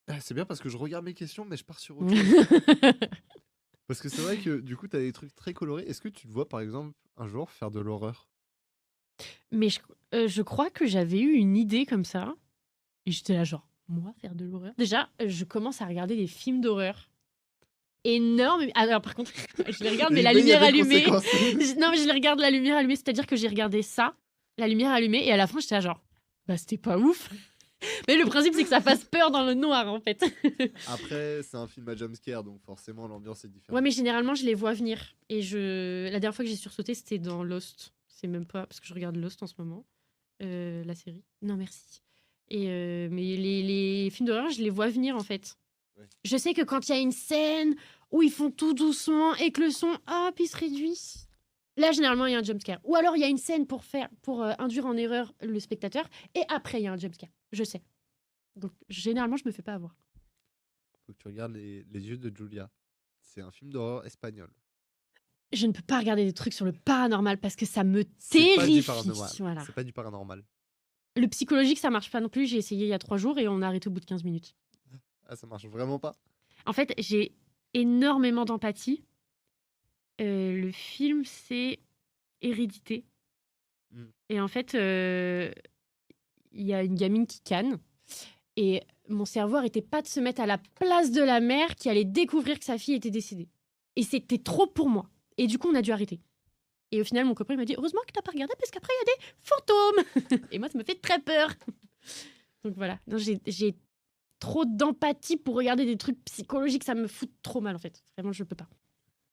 Ah, c'est bien parce que je regarde mes questions, mais je pars sur autre chose. Parce que c'est vrai que du coup, t'as des trucs très colorés. Est-ce que tu te vois, par exemple, un jour faire de l'horreur? Mais je crois que j'avais eu une idée comme ça et j'étais là genre: «Moi faire de l'horreur?» Déjà, je commence à regarder des films d'horreur énormes. Alors par contre, je les regarde mais Et la mais il y a lumière des allumée. conséquences. Non, mais je les regarde la lumière allumée, c'est-à-dire que j'ai regardé ça, la lumière allumée et à la fin j'étais là genre: «Bah, c'était pas ouf». Mais le principe c'est que ça fasse peur dans le noir en fait. Après, c'est un film à jumpscare, donc forcément, l'ambiance est Ouais, différente. mais généralement je les vois venir et la dernière fois que j'ai sursauté, c'était dans Lost. C'est même pas parce que je regarde Lost en ce moment. La série. Non, merci. Mais les films d'horreur, je les vois venir en fait. Ouais. Je sais que quand il y a une scène où ils font tout doucement et que le son, hop, il se réduit. Là, généralement, il y a un jumpscare. Ou alors, il y a une scène pour induire en erreur le spectateur, et après, il y a un jumpscare. Je sais. Donc, généralement, je me fais pas avoir. Faut que tu regardes les yeux de Julia. C'est un film d'horreur espagnol. Je ne peux pas regarder des trucs sur le paranormal parce que ça me C'est pas du paranormal. terrifie. Voilà. C'est pas du paranormal. Le psychologique, ça marche pas non plus. J'ai essayé il y a 3 jours et on a arrêté au bout de 15 minutes. Ah, ça marche vraiment pas. En fait, j'ai énormément d'empathie. Le film, c'est Hérédité. Hmm. Et en fait, il y a une gamine qui canne. Et mon cerveau n'arrêtait pas de se mettre à la place de la mère qui allait découvrir que sa fille était décédée. Et c'était trop pour moi. Et du coup, on a dû arrêter. Et au final, mon copain il m'a dit: heureusement que t'as pas regardé parce qu'après, il y a des fantômes. Et moi, ça me fait très peur. Donc voilà. Donc, j'ai trop d'empathie pour regarder des trucs psychologiques. Ça me fout trop mal, en fait. Vraiment, je peux pas.